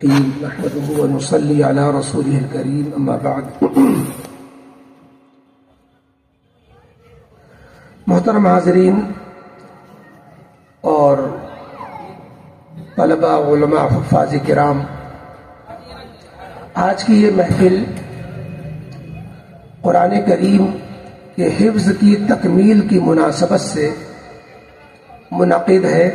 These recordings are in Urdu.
نحمده ونصلي على رسوله الكريم اما بعد. محترم حاضرین اور طلباء علماء حفاظ کرام، آج کی یہ محفل قرآن کریم کے حفظ کی تکمیل کی مناسبت سے منعقد ہے.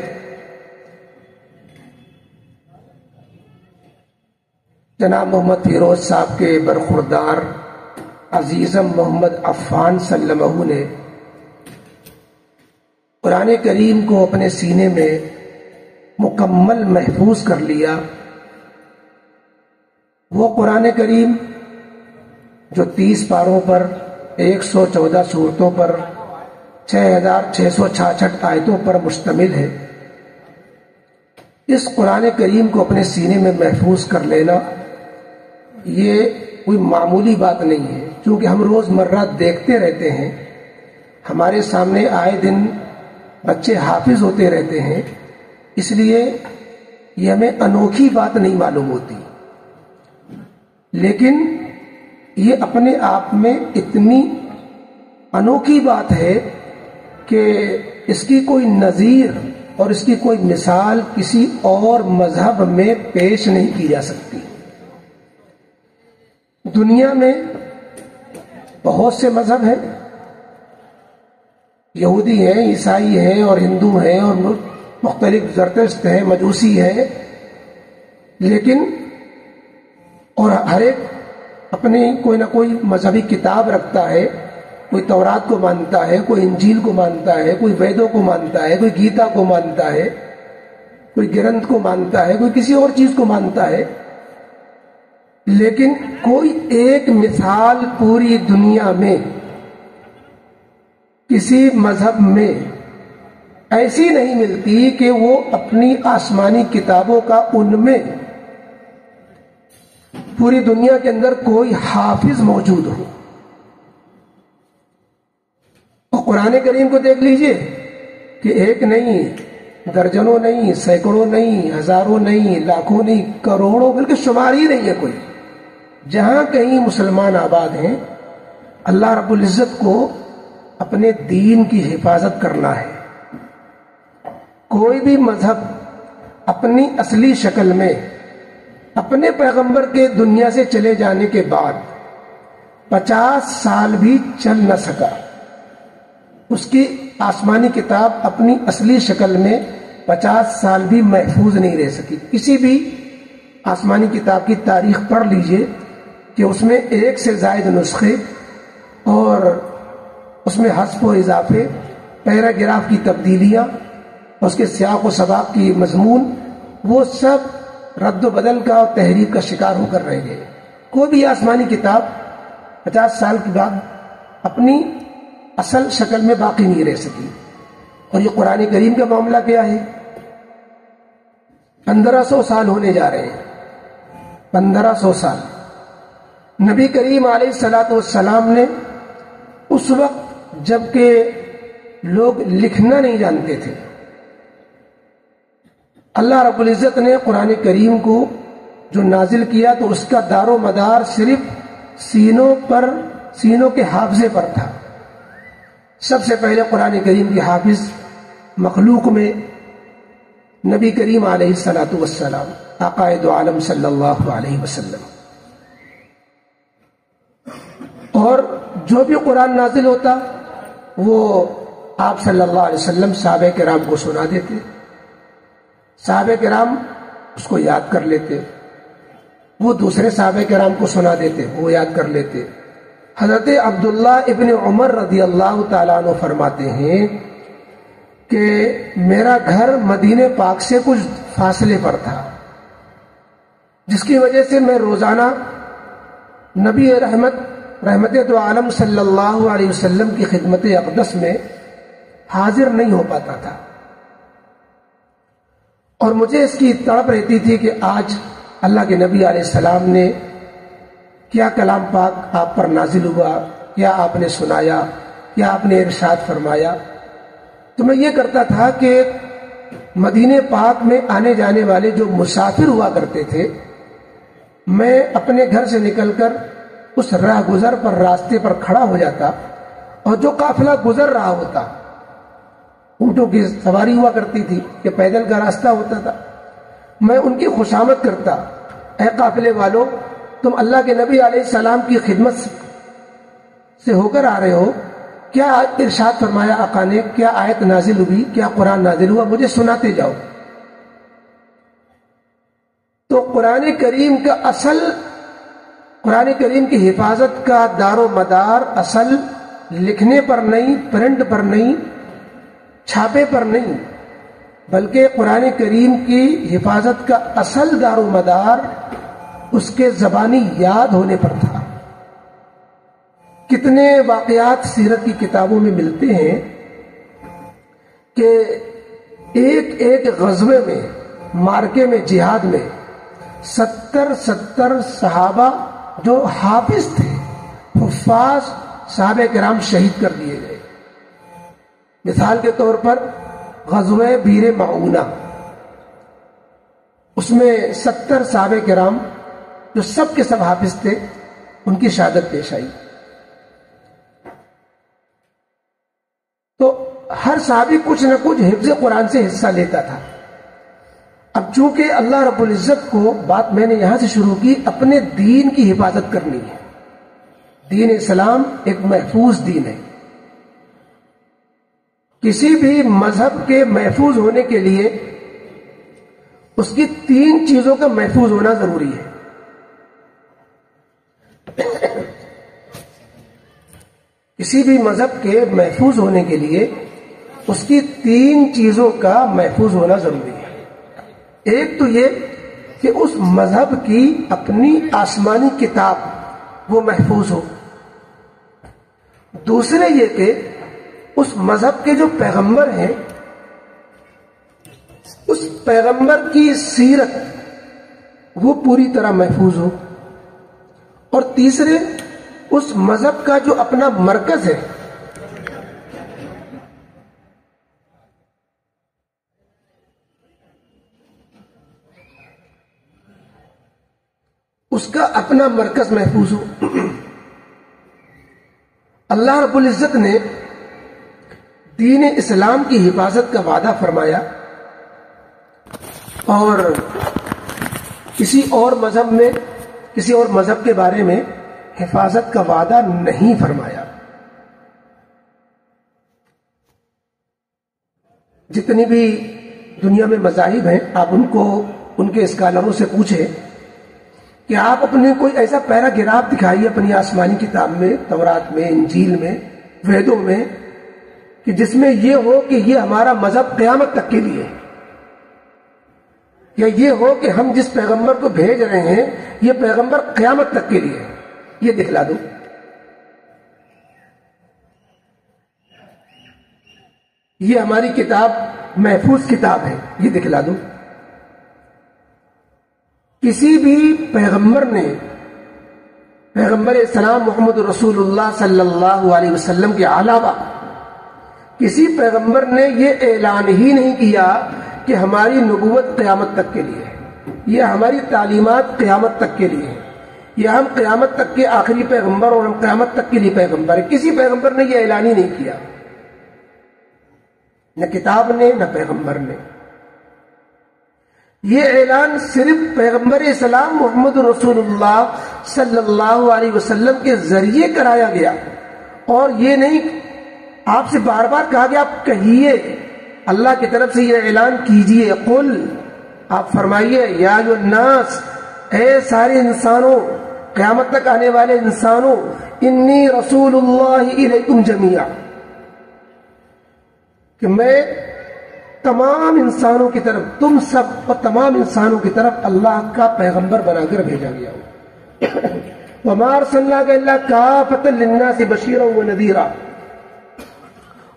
جناب محمد فیروز صاحب کے برخوردار عزیزم محمد عفان سلمہ نے قرآن کریم کو اپنے سینے میں مکمل محفوظ کر لیا. وہ قرآن کریم جو 30 پاروں پر 114 سورتوں پر 6666 آیتوں پر مشتمل ہے، اس قرآن کریم کو اپنے سینے میں محفوظ کر لینا یہ کوئی معمولی بات نہیں ہے. کیونکہ ہم روز مرہ دیکھتے رہتے ہیں، ہمارے سامنے آئے دن بچے حافظ ہوتے رہتے ہیں، اس لیے یہ ہمیں انوکھی بات نہیں معلوم ہوتی. لیکن یہ اپنے آپ میں اتنی انوکھی بات ہے کہ اس کی کوئی نظیر اور اس کی کوئی مثال کسی اور مذہب میں پیش نہیں کی جا سکتی. دنیا میں بہت سے مذہب ہیں، یہودی ہیں، عیسائی ہیں اور ہندو ہیں اور مختلف زرتشت ہیں، مجوسی ہیں، لیکن اور ہر ایک اپنی کوئی نہ کوئی مذہبی کتاب رکھتا ہے. کوئی تورات کو مانتا ہے، کوئی انجیل کو مانتا ہے، کوئی ویدوں کو مانتا ہے، کوئی گیتا کو مانتا ہے، کوئی گرنتھ کو مانتا ہے، کوئی کسی اور چیز کو مانتا ہے. لیکن کوئی ایک مثال پوری دنیا میں کسی مذہب میں ایسی نہیں ملتی کہ وہ اپنی آسمانی کتابوں کا ان میں پوری دنیا کے اندر کوئی حافظ موجود ہو. اور قرآن کریم کو دیکھ لیجئے کہ ایک نہیں، درجنوں نہیں، سینکڑوں نہیں، ہزاروں نہیں، لاکھوں نہیں، کروڑوں، بلکہ شمار ہی نہیں ہے کوئی. جہاں کہیں مسلمان آباد ہیں، اللہ رب العزت کو اپنے دین کی حفاظت کرنا ہے. کوئی بھی مذہب اپنی اصلی شکل میں اپنے پیغمبر کے دنیا سے چلے جانے کے بعد 50 سال بھی چل نہ سکا. اس کی آسمانی کتاب اپنی اصلی شکل میں 50 سال بھی محفوظ نہیں رہ سکی. کسی بھی آسمانی کتاب کی تاریخ پڑھ لیجئے کہ اس میں 1 سے زائد نسخے اور اس میں حذف و اضافے، پیراگراف کی تبدیلیاں، اس کے سیاق و سباق کی مضمون، وہ سب رد و بدل کا اور تحریف کا شکار ہو کر رہ گئے. کوئی بھی آسمانی کتاب 50 سال کے بعد اپنی اصل شکل میں باقی نہیں رہ سکی. اور یہ قرآن کریم کا معاملہ کیا ہے؟ 1500 سال ہونے جا رہے ہیں. 1500 سال نبی کریم علیہ الصلوۃ والسلام نے اس وقت جب کہ لوگ لکھنا نہیں جانتے تھے، اللہ رب العزت نے قرآن کریم کو جو نازل کیا تو اس کا دار و مدار صرف سینوں کے حافظے پر تھا. سب سے پہلے قرآن کریم کے حافظ مخلوق میں نبی کریم علیہ الصلوۃ والسلام، آقائے دو عالم صلی اللہ علیہ وسلم. اور جو بھی قرآن نازل ہوتا وہ آپ صلی اللہ علیہ وسلم صحابہ کرام کو سنا دیتے. صحابہ کرام اس کو یاد کر لیتے، وہ دوسرے صحابہ کرام کو سنا دیتے، وہ یاد کر لیتے. حضرت عبداللہ ابن عمر رضی اللہ تعالیٰ عنہ فرماتے ہیں کہ میرا گھر مدینے پاک سے کچھ فاصلے پر تھا، جس کی وجہ سے میں روزانہ نبی رحمت دو عالم صلی اللہ علیہ وسلم کی خدمت اقدس میں حاضر نہیں ہو پاتا تھا. اور مجھے اس کی تڑپ رہتی تھی کہ آج اللہ کے نبی علیہ السلام نے کیا کلام پاک آپ پر نازل ہوا، کیا آپ نے سنایا، کیا آپ نے ارشاد فرمایا. تو میں یہ کرتا تھا کہ مدینے پاک میں آنے جانے والے جو مسافر ہوا کرتے تھے میں اپنے گھر سے نکل کر اس راہ گزر پر راستے پر کھڑا ہو جاتا اور جو قافلہ گزر رہا ہوتا، اونٹوں کی سواری ہوا کرتی تھی کہ پیدل کا راستہ ہوتا تھا، میں ان کی خوشامد کرتا، اے قافلے والو، تم اللہ کے نبی علیہ السلام کی خدمت سے ہو کر آ رہے ہو، کیا ارشاد فرمایا آقا نے، کیا آیت نازل ہوئی، کیا قرآن نازل ہوا، مجھے سناتے جاؤ۔ تو قرآن کریم کا اصل، قرآن کریم کی حفاظت کا دار و مدار اصل لکھنے پر نہیں، پرنٹ پر نہیں، چھاپے پر نہیں، بلکہ قرآن کریم کی حفاظت کا اصل دار و مدار اس کے زبانی یاد ہونے پر تھا۔ کتنے واقعات سیرت کی کتابوں میں ملتے ہیں کہ ایک ایک غزوے میں، مارکے میں، جہاد میں 70 صحابہ جو حافظ تھے، حفاظ صحابہ کرام شہید کر دیے گئے۔ مثال کے طور پر غزوہ بیر معونہ، اس میں 70 صحابہ کرام جو سب کے سب حافظ تھے، ان کی شہادت پیش آئی۔ تو ہر صحابی کچھ نہ کچھ حفظ قرآن سے حصہ لیتا تھا۔ اب چونکہ اللہ رب العزت کو، بات میں نے یہاں سے شروع کی، اپنے دین کی حفاظت کرنی ہے۔ دین اسلام ایک محفوظ دین ہے۔ کسی بھی مذہب کے محفوظ ہونے کے لیے اس کی 3 چیزوں کا محفوظ ہونا ضروری ہے۔ کسی بھی مذہب کے محفوظ ہونے کے لیے اس کی 3 چیزوں کا محفوظ ہونا ضروری ہے۔ ایک تو یہ کہ اس مذہب کی اپنی آسمانی کتاب وہ محفوظ ہو، دوسرے یہ کہ اس مذہب کے جو پیغمبر ہیں، اس پیغمبر کی سیرت وہ پوری طرح محفوظ ہو، اور تیسرے اس مذہب کا جو اپنا مرکز ہے، اس کا اپنا مرکز محفوظ ہو۔ اللہ رب العزت نے دین اسلام کی حفاظت کا وعدہ فرمایا اور کسی اور مذہب میں، کسی اور مذہب کے بارے میں حفاظت کا وعدہ نہیں فرمایا۔ جتنی بھی دنیا میں مذاہب ہیں، آپ ان کو ان کے اسکالروں سے پوچھیں کہ آپ اپنے کوئی ایسا پیراگراف دکھائیے اپنی آسمانی کتاب میں، تورات میں، انجیل میں، ویدوں میں، کہ جس میں یہ ہو کہ یہ ہمارا مذہب قیامت تک کے لیے ہے، یا یہ ہو کہ ہم جس پیغمبر کو بھیج رہے ہیں یہ پیغمبر قیامت تک کے لیے ہے، یہ دکھلا دو۔ یہ ہماری کتاب محفوظ کتاب ہے، یہ دکھلا دو۔ کسی بھی پیغمبر نے، پیغمبر اسلام محمد رسول اللہ صلی اللہ علیہ وسلم کے علاوہ کسی پیغمبر نے یہ اعلان ہی نہیں کیا کہ ہماری نبوت قیامت تک کے لیے ہے، یہ ہماری تعلیمات قیامت تک کے لیے ہے، یہ ہم قیامت تک کے آخری پیغمبر اور ہم قیامت تک کے لیے پیغمبر ہے۔ کسی پیغمبر نے یہ اعلان ہی نہیں کیا، نہ کتاب نے نہ پیغمبر نے۔ یہ اعلان صرف پیغمبر اسلام محمد رسول اللہ صلی اللہ علیہ وسلم کے ذریعے کرایا گیا، اور یہ نہیں آپ سے بار بار کہا گیا آپ کہیے، اللہ کی طرف سے یہ اعلان کیجئے، قل، آپ فرمائیے، یا ایھا الناس، اے سارے انسانوں، قیامت تک آنے والے انسانوں، انی رسول اللہ الیکم جمیعا، کہ میں تمام انسانوں کی طرف، تم سب اور تمام انسانوں کی طرف اللہ کا پیغمبر بنا کر بھیجا گیا ہوں۔ وما ارسلناک الا کافۃ للناس بشیرا ونذیرا،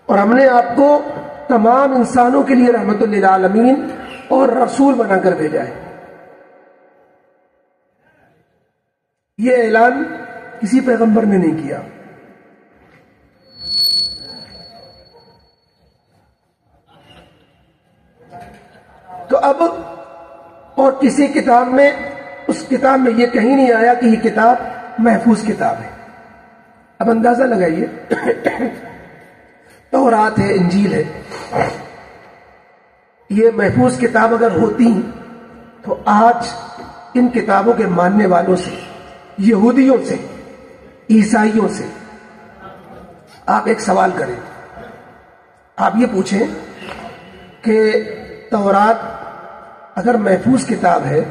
اور ہم نے آپ کو تمام انسانوں کے لیے رحمت للعالمین اور رسول بنا کر بھیجا ہے۔ یہ اعلان کسی پیغمبر نے نہیں کیا۔ تو اب اور کسی کتاب میں اس کتاب میں یہ کہیں نہیں آیا کہ یہ کتاب محفوظ کتاب ہے۔ اب اندازہ لگائیے، تورات ہے، انجیل ہے، یہ محفوظ کتاب اگر ہوتی تو آج ان کتابوں کے ماننے والوں سے، یہودیوں سے، عیسائیوں سے آپ ایک سوال کریں، آپ یہ پوچھیں کہ تورات اگر محفوظ کتاب ہے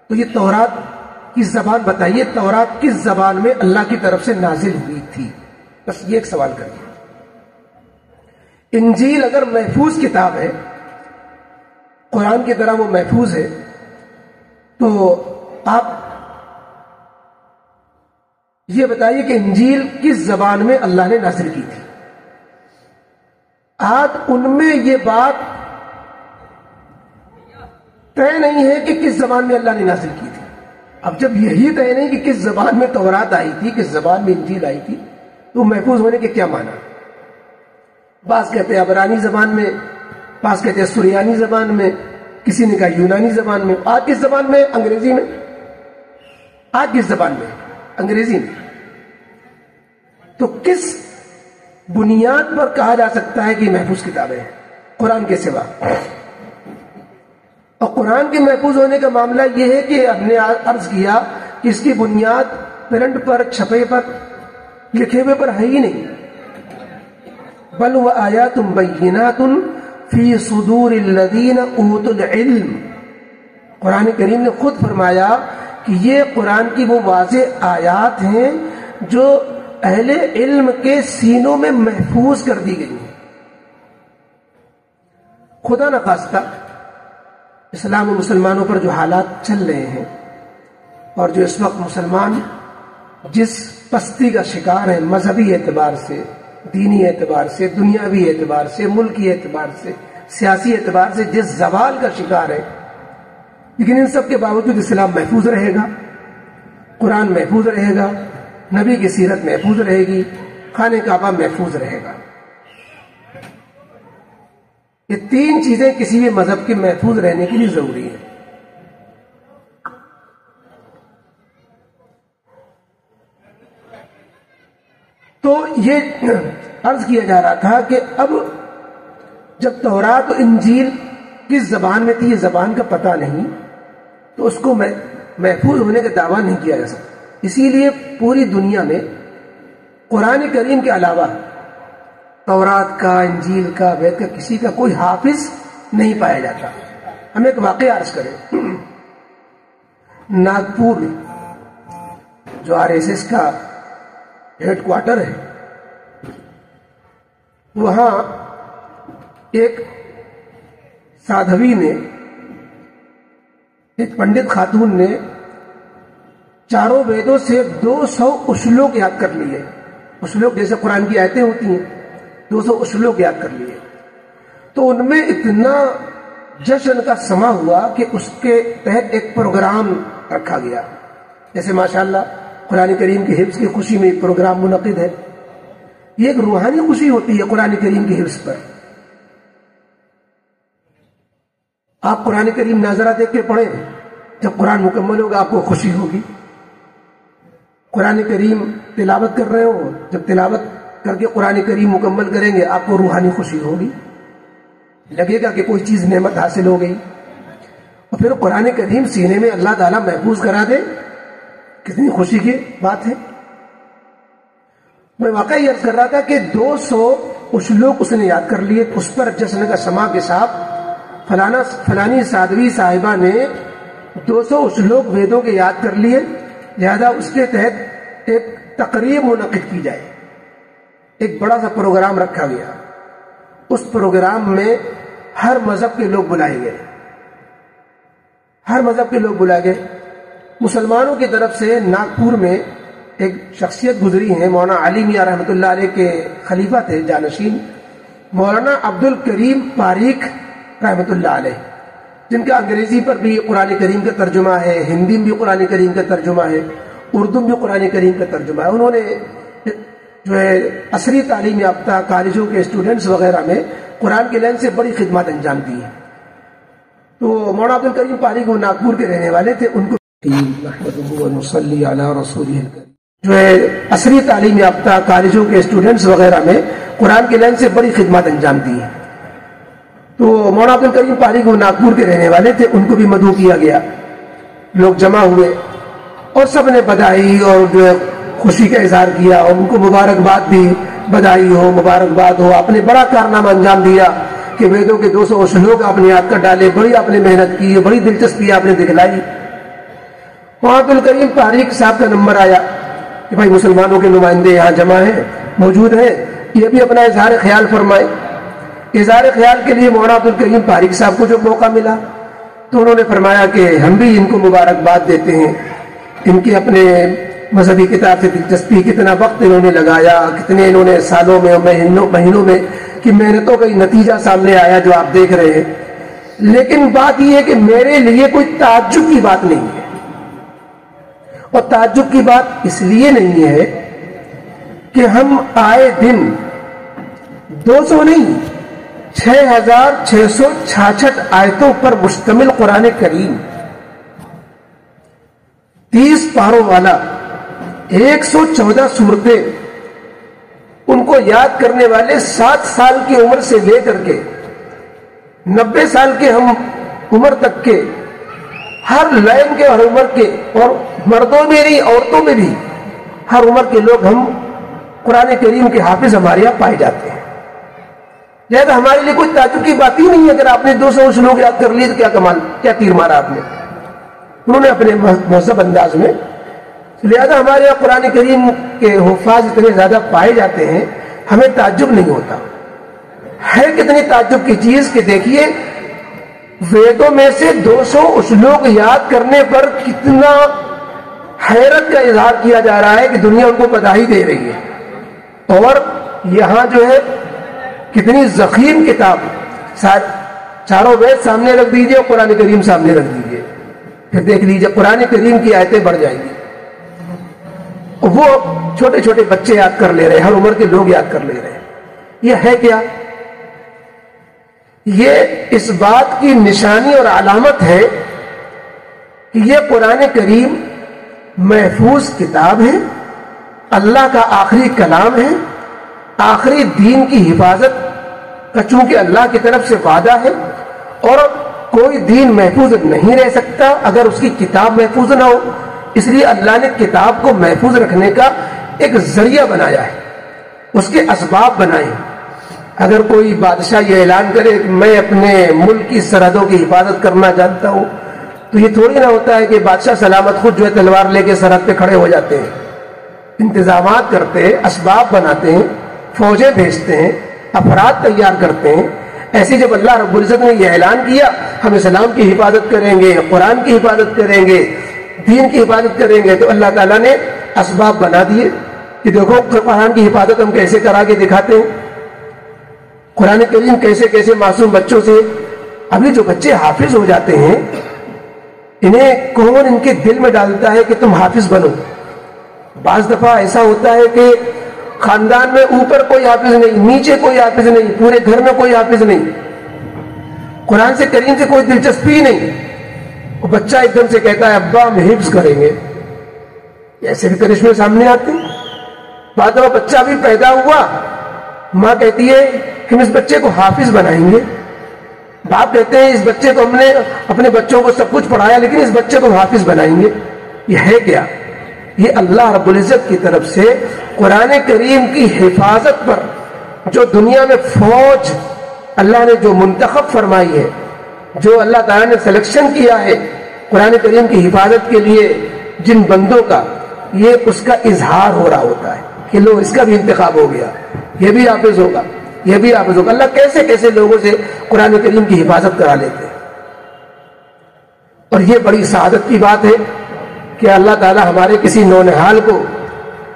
تو یہ تورات کی زبان بتائیے، تورات کس زبان میں اللہ کی طرف سے نازل ہوئی تھی؟ بس یہ ایک سوال کریے۔ انجیل اگر محفوظ کتاب ہے، قرآن کی طرح وہ محفوظ ہے، تو آپ یہ بتائیے کہ انجیل کس زبان میں اللہ نے نازل کی تھی؟ آج ان میں یہ بات طے نہیں ہے کہ کس زبان میں اللہ نے نازل کی تھی۔ اب جب یہی طے نہیں کہ کس زبان میں تورات آئی تھی، کس زبان میں انجیل آئی تھی، تو محفوظ ہونے کے کیا معنی؟ بعض کہتے ہیں عبرانی زبان میں، بعض کہتے ہیں سریانی زبان میں، کسی نے کہا یونانی زبان میں۔ آج کس زبان میں؟ انگریزی میں۔ آج کس زبان میں؟ انگریزی میں۔ تو کس بنیاد پر کہا جا سکتا ہے کہ یہ محفوظ کتابیں ہیں قرآن کے سوا؟ اور قرآن کے محفوظ ہونے کا معاملہ یہ ہے کہ ہم نے عرض کیا کہ اس کی بنیاد پرنٹ پر، چھپے پر، لکھے ہوئے پر ہے ہی نہیں، بل وآیات بینات فی صدور الذین اوتوا العلم۔ قرآن کریم نے خود فرمایا کہ یہ قرآن کی وہ واضح آیات ہیں جو اہل علم کے سینوں میں محفوظ کر دی گئی ہیں۔ خدا نخواستہ اسلام و مسلمانوں پر جو حالات چل رہے ہیں اور جو اس وقت مسلمان جس پستی کا شکار ہے، مذہبی اعتبار سے، دینی اعتبار سے، دنیاوی اعتبار سے، ملکی اعتبار سے، سیاسی اعتبار سے جس زوال کا شکار ہے، لیکن ان سب کے باوجود اسلام محفوظ رہے گا، قرآن محفوظ رہے گا، نبی کی سیرت محفوظ رہے گی، خانہ کعبہ محفوظ رہے گا۔ یہ تین چیزیں کسی بھی مذہب کے محفوظ رہنے کے لیے ضروری ہیں۔ تو یہ عرض کیا جا رہا تھا کہ اب جب تورات و انجیل کس زبان میں تھی یہ زبان کا پتہ نہیں، تو اس کو محفوظ ہونے کا دعویٰ نہیں کیا جا سکتا۔ اسی لیے پوری دنیا میں قرآن کریم کے علاوہ تورات کا، انجیل کا، وید کا کسی کا کوئی حافظ نہیں پایا جاتا۔ ہم ایک واقعہ عرض کریں، ناگپور جو RSS کا ہیڈ کوارٹر ہے، وہاں ایک سادھوی نے، ایک پنڈت خاتون نے چاروں ویدوں سے 200 اشلوک یاد کر لیے۔ اشلوک جیسے قرآن کی آیتیں ہوتی ہیں، 200 اشلوک یاد کر لیے۔ تو ان میں اتنا جشن کا سما ہوا کہ اس کے تحت ایک پروگرام رکھا گیا، جیسے ماشاءاللہ قرآن کریم کی حفظ کی خوشی میں ایک پروگرام منعقد ہے۔ یہ ایک روحانی خوشی ہوتی ہے قرآن کریم کی حفظ پر۔ آپ قرآن کریم ناظرہ دیکھ کے پڑھیں، جب قرآن مکمل ہوگا آپ کو خوشی ہوگی۔ قرآن کریم تلاوت کر رہے ہو، جب تلاوت کر کے قرآن کریم مکمل کریں گے آپ کو روحانی خوشی ہوگی، لگے گا کہ کوئی چیز نعمت حاصل ہو گئی۔ اور پھر قرآن کریم سینے میں اللہ تعالیٰ محفوظ کرا دے، کتنی خوشی کی بات ہے۔ میں واقعی عرض کر رہا تھا کہ 200 اشلوک اس نے یاد کر لیے، اس پر جشن کا سما کے ساتھ فلانی سادھوی صاحبہ نے 200 اشلوک ویدوں کے یاد کر لیے، لہذا اس کے تحت ایک تقریب منعقد کی جائے، ایک بڑا سا پروگرام رکھا گیا۔ اس پروگرام میں ہر مذہب کے لوگ بلائے گئے، ہر مذہب کے لوگ بلائے گئے۔ مسلمانوں کی طرف سے ناگپور میں ایک شخصیت گزری ہے، مولانا علی میاں رحمۃ اللہ علیہ کے خلیفہ تھے جانشین، مولانا عبد الکریم پاریک رحمۃ اللہ علیہ، جن کا انگریزی پر بھی قرآن کریم کا ترجمہ ہے، ہندی میں بھی قرآن کریم کا ترجمہ ہے، اردو میں بھی قرآن کریم کا ترجمہ ہے۔ انہوں نے جو ہے عصری تعلیم یافتہ کالجوں کے اسٹوڈنٹس وغیرہ میں قرآن کے لین سے بڑی خدمات انجام دی ہیں۔ تو مولانا عبد الکریم قاری وہ ناگپور کے رہنے والے تھے. ان کو جو ہے عصری تعلیم یافتہ کالجوں کے اسٹوڈنٹس وغیرہ میں قرآن کے لائن سے بڑی خدمات انجام دی ہیں. تو مولانا عبد الکریم قاری وہ ناگپور کے رہنے والے تھے. ان کو بھی مدعو کیا گیا. لوگ جمع ہوئے اور سب نے بدائی اور جو ہے خوشی کا اظہار کیا اور ان کو مبارکباد دی. بدائی ہو, مبارکباد ہو, آپ نے بڑا کارنامہ انجام دیا کہ ویدوں کے 200 شلوک آپ نے یاد کر ڈالے, بڑی آپ نے محنت کی, بڑی دلچسپی آپ نے دکھلائی. وہاں عبد الکریم قاری صاحب کا نمبر آیا کہ بھائی مسلمانوں کے نمائندے یہاں جمع ہیں, موجود ہیں, یہ بھی اپنا اظہار خیال فرمائے. اظہار خیال کے لیے مولانا عبد الکریم قاری صاحب کو جو موقع ملا تو انہوں نے فرمایا کہ ہم بھی ان کو مبارکباد دیتے ہیں. ان کے اپنے مذہبی کتاب سے دلچسپی, کتنا وقت انہوں نے لگایا, کتنے انہوں نے سالوں میں مہینوں میں کی محنتوں کا نتیجہ سامنے آیا جو آپ دیکھ رہے ہیں. لیکن بات یہ ہے کہ میرے لیے کوئی تعجب کی بات نہیں ہے. اور تعجب کی بات اس لیے نہیں ہے کہ ہم آئے دن 200 نہیں 6666 آیتوں پر مشتمل قرآن کریم 30 پاروں والا 114 سورتیں, ان کو یاد کرنے والے 7 سال کی عمر سے لے کر کے 90 سال کے ہم عمر تک کے, ہر لائن کے, ہر عمر کے, اور مردوں میں نہیں عورتوں میں بھی ہر عمر کے لوگ ہم قرآن کریم کے حافظ ہمارے یہاں پائے جاتے ہیں. لہذا ہمارے لیے کوئی تعجب کی بات ہی نہیں ہے. اگر آپ نے 200 شلوک یاد کر لیے تو کیا کمال, کیا تیر مارا آپ نے. انہوں نے اپنے مہذب انداز میں. لہذا ہمارے یہاں قرآن کریم کے حفاظ اتنے زیادہ پائے جاتے ہیں, ہمیں تعجب نہیں ہوتا. ہے کتنی تعجب کی چیز کہ دیکھیے ویدوں میں سے 200 شلوک یاد کرنے پر کتنا حیرت کا اظہار کیا جا رہا ہے کہ دنیا ان کو بدائی دے رہی ہے. اور یہاں جو ہے کتنی ضخیم کتاب, چاروں وید سامنے رکھ دیجئے اور قرآن کریم سامنے رکھ دیجئے, پھر دیکھ لیجئے قرآن کریم کی آیتیں بڑھ جائیں گی. وہ چھوٹے چھوٹے بچے یاد کر لے رہے ہیں, ہر عمر کے لوگ یاد کر لے رہے ہیں. یہ ہے کیا؟ یہ اس بات کی نشانی اور علامت ہے کہ یہ قرآن کریم محفوظ کتاب ہے, اللہ کا آخری کلام ہے, آخری دین کی حفاظت کا چونکہ اللہ کی طرف سے وعدہ ہے, اور کوئی دین محفوظ نہیں رہ سکتا اگر اس کی کتاب محفوظ نہ ہو. اس لیے اللہ نے کتاب کو محفوظ رکھنے کا ایک ذریعہ بنایا ہے, اس کے اسباب بنائے. اگر کوئی بادشاہ یہ اعلان کرے کہ میں اپنے ملک کی سرحدوں کی حفاظت کرنا جانتا ہوں, تو یہ تھوڑی نہ ہوتا ہے کہ بادشاہ سلامت خود جو ہے تلوار لے کے سرحد پہ کھڑے ہو جاتے ہیں. انتظامات کرتے ہیں, اسباب بناتے ہیں, فوجیں بھیجتے ہیں, افراد تیار کرتے ہیں. ایسے جب اللہ رب العزت نے یہ اعلان کیا ہم اسلام کی حفاظت کریں گے, قرآن کی حفاظت کریں گے, دین کی حفاظت کریں گے, تو اللہ تعالیٰ نے اسباب بنا دیے کہ دیکھو قرآن کی حفاظت ہم کیسے کرا کے دکھاتے ہیں. قرآن کریم کیسے کیسے معصوم بچوں سے, ابھی جو بچے حافظ ہو جاتے ہیں انہیں کون ان کے دل میں ڈالتا ہے کہ تم حافظ بنو. بعض دفعہ ایسا ہوتا ہے کہ خاندان میں اوپر کوئی حافظ نہیں, نیچے کوئی حافظ نہیں, پورے گھر میں کوئی حافظ نہیں, قرآن سے کریم سے کوئی دلچسپی نہیں. وہ بچہ ایک دم سے کہتا ہے ابا ہم حفظ کریں گے. ایسے بھی کرشمے سامنے آتے ہیں. بعد میں بچہ بھی پیدا ہوا, ماں کہتی ہے کہ ہم اس بچے کو حافظ بنائیں گے. باپ کہتے ہیں اس بچے کو ہم نے اپنے بچوں کو سب کچھ پڑھایا لیکن اس بچے کو حافظ بنائیں گے. یہ ہے کیا؟ یہ اللہ رب العزت کی طرف سے قرآن کریم کی حفاظت پر جو دنیا میں فوج اللہ نے جو منتخب فرمائی ہے, جو اللہ تعالیٰ نے سلیکشن کیا ہے قرآن کریم کی حفاظت کے لیے جن بندوں کا, یہ اس کا اظہار ہو رہا ہوتا ہے کہ لو اس کا بھی انتخاب ہو گیا, یہ بھی حافظ ہوگا, یہ بھی حافظ ہوگا. اللہ کیسے کیسے لوگوں سے قرآن کریم کی حفاظت کرا لیتے ہیں. اور یہ بڑی سعادت کی بات ہے کہ اللہ تعالیٰ ہمارے کسی نونہال کو,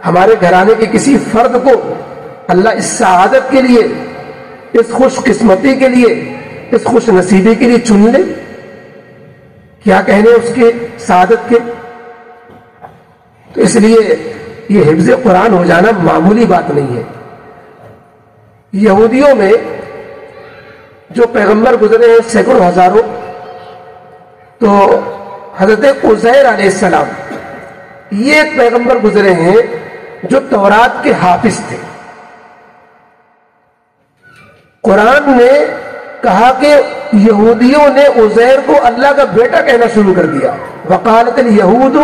ہمارے گھرانے کے کسی فرد کو اللہ اس سعادت کے لیے, اس خوش قسمتی کے لیے, اس خوش نصیبی کے لیے چن لے. کیا کہنے اس کے سعادت کے. تو اس لیے یہ حفظ قرآن ہو جانا معمولی بات نہیں ہے. یہودیوں میں جو پیغمبر گزرے ہیں سینکڑوں ہزاروں, تو حضرت عزیر علیہ السلام یہ ایک پیغمبر گزرے ہیں جو تورات کے حافظ تھے. قرآن نے کہا کہ یہودیوں نے عزیر کو اللہ کا بیٹا کہنا شروع کر دیا. وقالت الیہود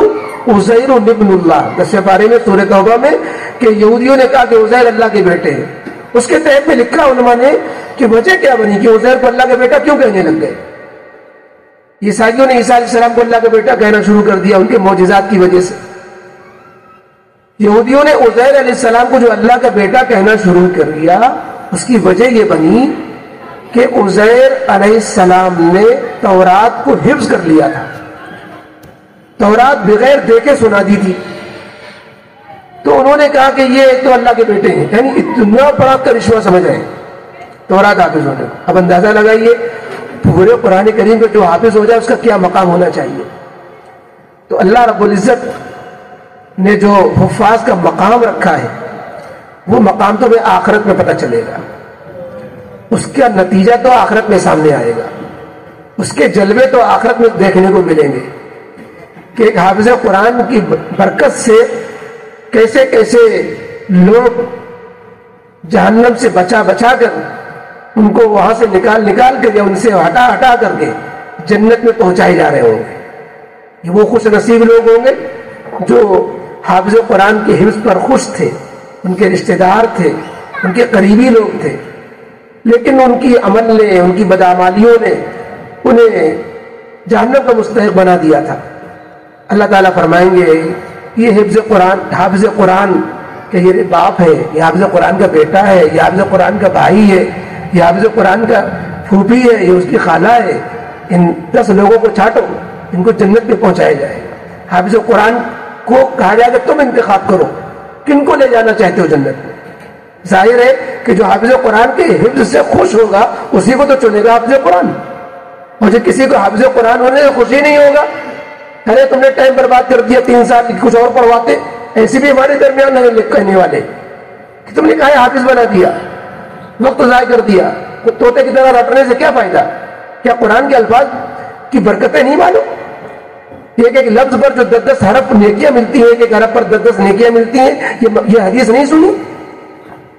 عزیر ابن اللہ، 10 پارے میں سورہ توبہ میں، کہ یہودیوں نے کہا کہ عزیر اللہ کے بیٹے ہیں. اس کے تحت میں لکھا علماء نے کہ وجہ کیا بنی کہ عزیر کو اللہ کا بیٹا کیوں کہنے لگ گئے. عیسائیوں نے عیسیٰ علیہ السلام کو اللہ کا بیٹا کہنا شروع کر دیا ان کے معجزات کی وجہ سے. یہودیوں نے عزیر علیہ السلام کو جو اللہ کا بیٹا کہنا شروع کر دیا، اس کی وجہ یہ بنی کہ عزیر علیہ السلام نے تورات کو حفظ کر لیا تھا. تورات بغیر دیکھے سنا دی تھی. تو انہوں نے کہا کہ یہ تو اللہ کے بیٹے ہیں، یعنی اتنا بڑا کرشمہ سمجھ رہے ہیں تورات حافظ ہونے. اب اندازہ لگائیے پورے قرآن کریم کا جو حافظ ہو جائے اس کا کیا مقام ہونا چاہیے. تو اللہ رب العزت نے جو حفاظ کا مقام رکھا ہے وہ مقام تو ہمیں آخرت میں پتہ چلے گا، اس کا نتیجہ تو آخرت میں سامنے آئے گا، اس کے جلوے تو آخرت میں دیکھنے کو ملیں گے کہ ایک حافظ قرآن کی برکت سے کیسے کیسے لوگ جہنم سے بچا بچا کر ان کو وہاں سے نکال نکال کر یا ان سے ہٹا ہٹا کر کے جنت میں پہنچائے جا رہے ہوں گے. یہ وہ خوش نصیب لوگ ہوں گے جو حافظ قرآن کے حفظ پر خوش تھے، ان کے رشتہ دار تھے، ان کے قریبی لوگ تھے، لیکن ان کی عمل نے، ان کی بدعمالیوں نے انہیں جہنم کا مستحق بنا دیا تھا. اللہ تعالیٰ فرمائیں گے یہ حافظ قرآن کہ یہ باپ ہے، یہ حافظ قرآن کا بیٹا ہے، یہ حافظ قرآن کا بھائی ہے، یہ حافظ قرآن کا پھوپھی ہے، یہ اس کی خالہ ہے. ان 10 لوگوں کو چھانٹو، ان کو جنت میں پہنچایا جائے گا. حافظ قرآن کو کہا جائے گا تم انتخاب کرو کن کو لے جانا چاہتے ہو جنت میں. ظاہر ہے کہ جو حافظ قرآن کے حفظ سے خوش ہوگا اسی کو تو چنے گا حافظ قرآن. اور جو کسی کو حافظ قرآن ہونے سے خوشی نہیں ہوگا، ارے تم نے ٹائم برباد کر دیا 3 سال کچھ اور پڑھواتے. ایسے بھی ہمارے درمیان نہیں کہنے والے کہ تم نے کہا حافظ بنا دیا، وقت ضائع کر دیا. طوطے کی طرح رٹنے سے کیا فائدہ؟ کیا قرآن کے الفاظ کی برکتیں نہیں معلوم؟ ایک ایک لفظ پر جو 10 حرف نیکیاں ملتی ہیں، ایک ایک حرف پر 10 نیکیاں ملتی ہیں، یہ حدیث نہیں سنی؟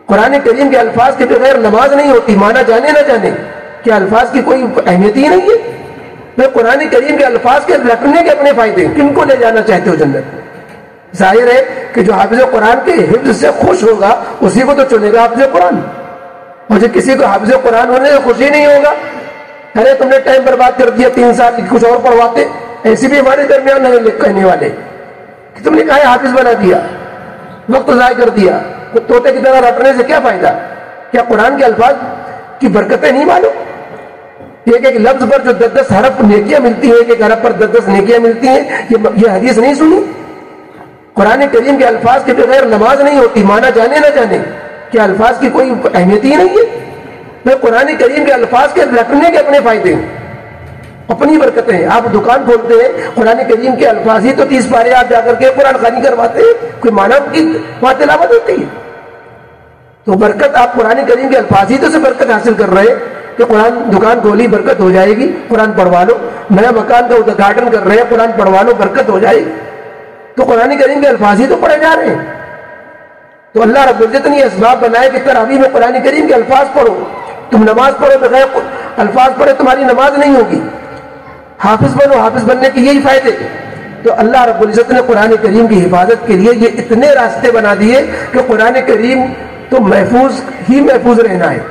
قرآن کریم کے الفاظ کے بغیر نماز نہیں ہوتی. مانا جانے نہ جانے کیا الفاظ کی کوئی اہمیت ہی نہیں ہے؟ میں قرآن کریم کے الفاظ کے رکھنے کے اپنے فائدے، کن کو لے جانا چاہتے ہو جنت میں؟ ظاہر ہے کہ جو حافظ قرآن کے حفظ سے خوش ہوگا اسی کو تو چنے گا حافظ قرآن. اور جو کسی کو حافظ قرآن ہونے سے خوشی نہیں ہوگا، ارے تم نے ٹائم برباد کر دیا 3 سال کچھ اور پڑھواتے. ایسے بھی ہمارے درمیان نہیں کہنے والے کہ تم نے کہا حافظ بنا دیا، وقت ضائع کر دیا. طوطے کی طرح رٹنے سے کیا فائدہ؟ کیا قرآن کے الفاظ کی برکتیں نہیں معلوم؟ ایک ایک لفظ پر جو 10 حرف نیکیاں ملتی ہیں، ایک ایک حرف پر 10 نیکیاں ملتی ہیں، یہ حدیث نہیں سنی؟ قرآن کریم کے الفاظ کے بغیر نماز نہیں ہوتی. مانا جانے نہ جانے کیا الفاظ کی کوئی اہمیت ہی نہیں ہے؟ میں قرآن کریم کے الفاظ کے رکھنے کے اپنے فائدے، اپنی برکتیں. آپ دکان کھولتے ہیں، قرآن کریم کے الفاظ ہی تو 30 پارے آپ جا کر کے قرآن خوانی کرواتے ہیں، کوئی مانا کی وہاں تلاوت ہوتی ہے. تو برکت آپ قرآن کریم کے الفاظ ہی تو سے برکت حاصل کر رہے کہ قرآن دکان کھولی برکت ہو جائے گی، قرآن پڑھوا لو. نیا مکان کا ادگھاٹن کر رہے ہیں، قرآن پڑھوا لو برکت ہو جائے گی. تو قرآن کریم کے الفاظ ہی تو پڑھے جا رہے ہیں. تو اللہ رب العزت نے یہ اسباب بنائے کہ تراویح میں قرآن کریم کے الفاظ پڑھو. تم نماز پڑھو بغیر الفاظ پڑھے تمہاری نماز نہیں ہوگی. حافظ بنو، حافظ بننے کے یہی فائدے. تو اللہ رب العزت نے قرآن کریم کی حفاظت کے لیے یہ اتنے راستے بنا دیے کہ قرآن کریم تو محفوظ ہی محفوظ رہنا ہے.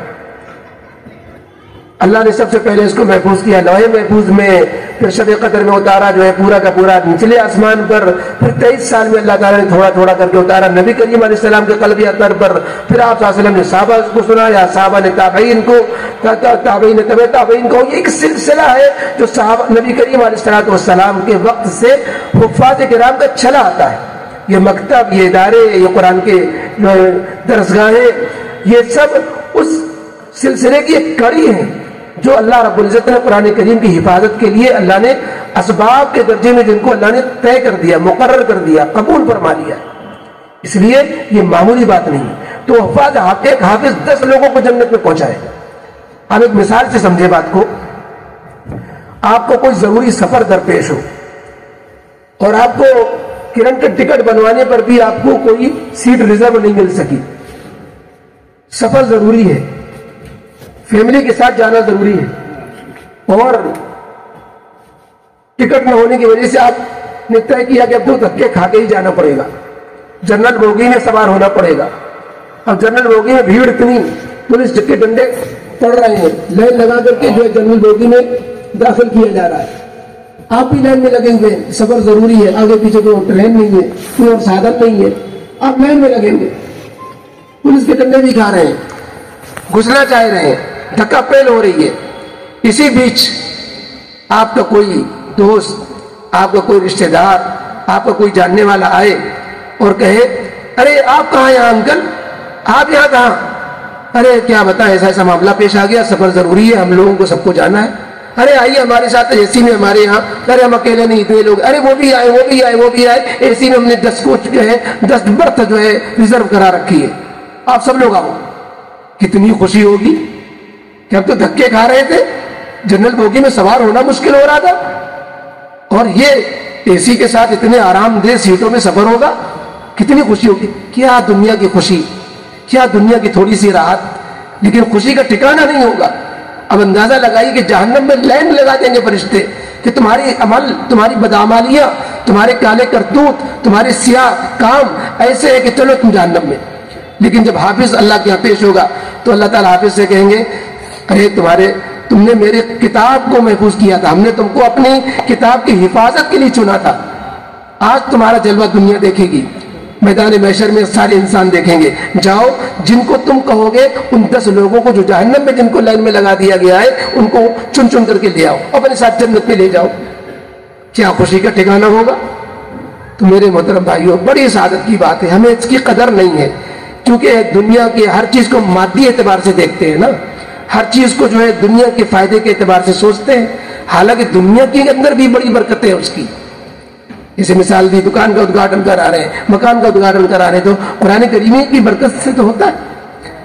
اللہ نے سب سے پہلے اس کو محفوظ کیا لوح محفوظ میں، پھر شب قدر میں اتارا جو ہے پورا کا پورا نچلے آسمان پر، پھر 23 سال میں اللہ تعالیٰ نے تھوڑا تھوڑا کر کے اتارا نبی کریم علیہ السلام کے قلب اطہر پر. پھر آپ صلی اللہ علیہ وسلم نے صحابہ کو سنایا، صحابہ نے تابعین کو، تابعین نے تبع تابعین کو. یہ ایک سلسلہ ہے جو صحابہ نبی کریم علیہ السلام کے وقت سے حفاظ کرام کا چلا آتا ہے. یہ مکتب، یہ ادارے، یہ قرآن کے درسگاہیں، یہ سب اس سلسلے کی ایک کڑی ہے جو اللہ رب العزت نے قرآن کریم کی حفاظت کے لیے اللہ نے اسباب کے درجے میں جن کو اللہ نے طے کر دیا، مقرر کر دیا، قبول فرما لیا. اس لیے یہ معمولی بات نہیں. تو ایک حافظ 10 لوگوں کو جنت میں پہنچائے. آپ ایک مثال سے سمجھے بات کو. آپ کو کوئی ضروری سفر درپیش ہو اور آپ کو کرن کا ٹکٹ بنوانے پر بھی آپ کو کوئی سیٹ ریزرو نہیں مل سکی. سفر ضروری ہے, فیملی کے ساتھ جانا ضروری ہے, اور ٹکٹ نہ ہونے کی وجہ سے آپ نے طے کیا کہ اب تو دھکے کھا کے ہی جانا پڑے گا, جنرل بوگی میں سوار ہونا پڑے گا. اب جنرل بوگی میں بھیڑ اتنی, پولیس کے ڈنڈے پڑ رہے ہیں, لائن لگا کر کے جو ہے جنرل بوگی میں داخل کیا جا رہا ہے. آپ بھی لائن میں لگیں گے, سفر ضروری ہے, آگے پیچھے کوئی ٹرین نہیں ہے, کوئی اور سادھن نہیں ہے, آپ لائن میں لگیں گے. پولیس کے ڈنڈے بھی کھا رہے ہیں, گھسنا چاہ رہے ہیں, دھکا پیل ہو رہی ہے. اسی بیچ آپ کا کوئی دوست, آپ کا کوئی رشتہ دار, آپ کا کوئی جاننے والا آئے اور کہے ارے آپ کہاں یہاں انکل, آپ یہاں کہاں, ارے کیا بتائیں ایسا ایسا معاملہ پیش آ گیا, سفر ضروری ہے, ہم لوگوں کو سب کو جانا ہے, ارے آئیے ہمارے ساتھ اے سی میں ہمارے یہاں, ارے ہم اکیلے نہیں اتنے لوگ, ارے وہ بھی آئے وہ بھی آئے وہ بھی آئے, اے سی میں ہم نے 10 کوچ جو ہے 10 برتھ جو ہے ریزرو کرا رکھی ہے, آپ سب لوگ آؤ. کتنی خوشی ہوگی کہ اب تو دھکے کھا رہے تھے, جنرل بوگی میں سوار ہونا مشکل ہو رہا تھا, اور یہ اے سی کے ساتھ اتنے آرام دہ سیٹوں میں سفر ہوگا, کتنی خوشی ہوگی. کیا دنیا کی خوشی, کیا دنیا کی تھوڑی سی راحت, لیکن خوشی کا ٹھکانہ نہیں ہوگا. اب اندازہ لگائیے کہ جہنم میں لائن لگا دیں گے فرشتے کہ تمہاری عمل, تمہاری بدعمالیاں, تمہارے کالے کرتوت, تمہارے سیاہ کام ایسے ہے کہ چلو تم جہنم میں. لیکن جب حافظ اللہ کے یہاں پیش ہوگا تو اللہ تعالیٰ حافظ سے کہیں گے ارے تم نے میرے کتاب کو محفوظ کیا تھا, ہم نے تم کو اپنی کتاب کی حفاظت کے لیے چنا تھا, آج تمہارا جلوہ دنیا دیکھے گی, میدان محشر میں سارے انسان دیکھیں گے. جاؤ جن کو تم کہو گے ان 10 لوگوں کو جو جہنم میں جن کو لائن میں لگا دیا گیا ہے ان کو چن چن کر کے لے آؤ, اپنے ساتھ جنت میں لے جاؤ. کیا خوشی کا ٹھکانہ ہوگا. تو میرے محترم بھائیوں, بڑی سعادت کی بات ہے, ہمیں اس کی قدر نہیں ہے, کیونکہ دنیا کے ہر چیز کو مادی اعتبار سے دیکھتے ہیں نا, ہر چیز کو جو ہے دنیا کے فائدے کے اعتبار سے سوچتے ہیں, حالانکہ دنیا کے اندر بھی بڑی برکتیں ہیں اس کی. جیسے مثال دی, دکان کا ادگھاٹن کرا رہے ہیں, مکان کا ادگھاٹن کرا رہے ہیں, تو قرآن کریم کی برکت سے تو ہوتا ہے.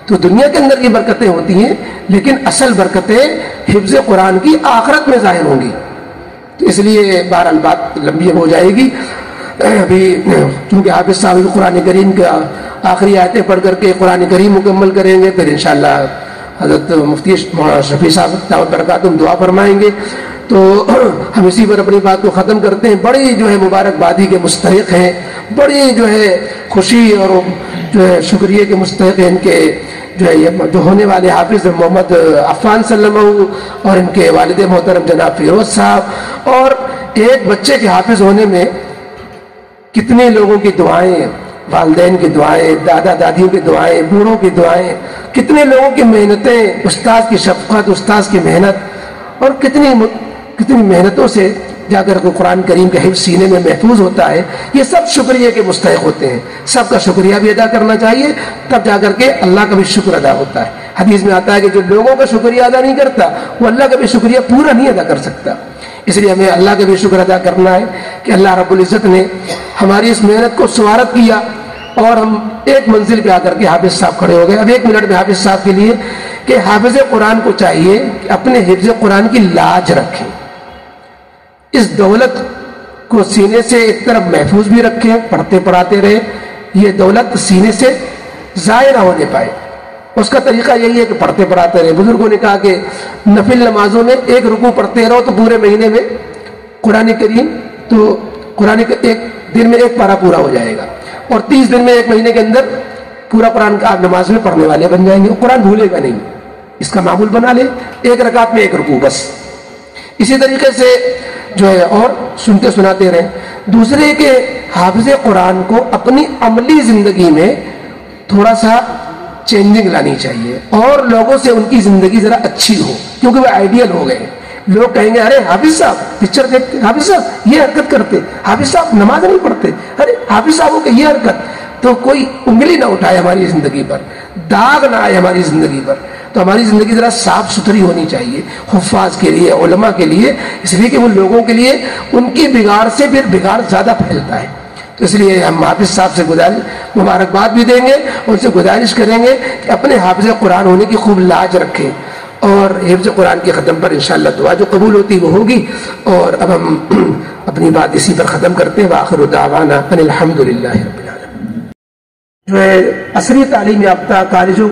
تو دنیا کے اندر یہ برکتیں ہوتی ہیں, لیکن اصل برکتیں حفظ قرآن کی آخرت میں ظاہر ہوں گی. تو اس لیے بہرحال بات لمبی ہو جائے گی. ابھی چونکہ حافظ صاحب قرآن کریم کا آخری آیتیں پڑھ کر کے قرآن کریم مکمل کریں گے, پھر انشاءاللہ حضرت مفتی شفیع صاحب دعوت برکاتہم دعا فرمائیں گے. تو ہم اسی پر اپنی بات کو ختم کرتے ہیں. بڑی جو ہے مبارکبادی کے مستحق ہیں, بڑی جو ہے خوشی اور جو ہے شکریہ کے مستحق ہیں ان کے جو ہے یہ جو ہونے والے حافظ محمد عفان صلی اللہ علیہ وسلم اور ان کے والد محترم جناب فیروز صاحب. اور ایک بچے کے حافظ ہونے میں کتنے لوگوں کی دعائیں, والدین کی دعائیں, دادا دادیوں کی دعائیں, بوڑھوں کی دعائیں, کتنے لوگوں کی محنتیں, استاد کی شفقت, استاد کی محنت, اور کتنی محنتوں سے جا کر کے قرآن کریم کا حفظ سینے میں محفوظ ہوتا ہے. یہ سب شکریہ کے مستحق ہوتے ہیں, سب کا شکریہ بھی ادا کرنا چاہیے, تب جا کر کے اللہ کا بھی شکر ادا ہوتا ہے. حدیث میں آتا ہے کہ جو لوگوں کا شکریہ ادا نہیں کرتا وہ اللہ کا بھی شکریہ پورا نہیں ادا کر سکتا. اس لیے ہمیں اللہ کا بھی شکر ادا کرنا ہے کہ اللہ رب العزت نے ہماری اس محنت کو سوارت کیا اور ہم ایک منزل پہ آ کر کے حافظ صاحب کھڑے ہو گئے. اب 1 منٹ میں حافظ صاحب کے لیے کہ حافظ قرآن کو چاہیے کہ اپنے حفظ قرآن کی لاج رکھیں, اس دولت کو سینے سے ایک طرف محفوظ بھی رکھیں, پڑھتے پڑھاتے رہے, یہ دولت سینے سے ضائع نہ ہونے پائے. اس کا طریقہ یہی ہے کہ پڑھتے پڑھاتے رہے. بزرگوں نے کہا کہ نفل نمازوں میں 1 رکوع پڑھتے رہو تو پورے مہینے میں قرآن کریم تو قرآن کا 1 دن میں 1 پارہ پورا ہو جائے گا, اور 30 دن میں 1 مہینے کے اندر پورا قرآن کا آپ نماز میں پڑھنے والے بن جائیں گے. قرآن بھولے گا نہیں, اس کا معمول بنا لے, 1 رکعت میں 1 رکوع بس. اسی طریقے سے جو ہے اور سنتے سناتے رہیں. دوسرے کہ حافظ قرآن کو اپنی عملی زندگی میں تھوڑا سا چینجنگ لانی چاہیے, اور لوگوں سے ان کی زندگی ذرا اچھی ہو, کیونکہ وہ آئیڈیل ہو گئے. لوگ کہیں گے ارے حافظ صاحب پکچر دیکھتے, حافظ صاحب یہ حرکت کرتے, حافظ صاحب نماز نہیں پڑھتے, ارے حافظ صاحب کی یہ حرکت. تو کوئی انگلی نہ اٹھائے ہماری زندگی پر, داغ نہ آئے ہماری زندگی پر. تو ہماری زندگی ذرا صاف ستھری ہونی چاہیے حفاظ کے لیے, علماء کے لیے, اس لیے کہ ان لوگوں کے لیے ان کی بگاڑ سے پھر بگاڑ زیادہ پھیلتا ہے. تو اس لیے ہم حافظ صاحب سے مبارکباد بھی دیں گے, ان سے گزارش کریں گے کہ اپنے حافظ قرآن ہونے کی خوب لاج رکھیں, اور حفظ قرآن کے ختم پر انشاءاللہ دعا جو قبول ہوتی وہ ہوگی. اور اب ہم اپنی بات اسی پر ختم کرتے ہیں. وآخر دعوانا ان الحمدللہ رب العالمین. جو ہے عصری تعلیم یافتہ کالجوں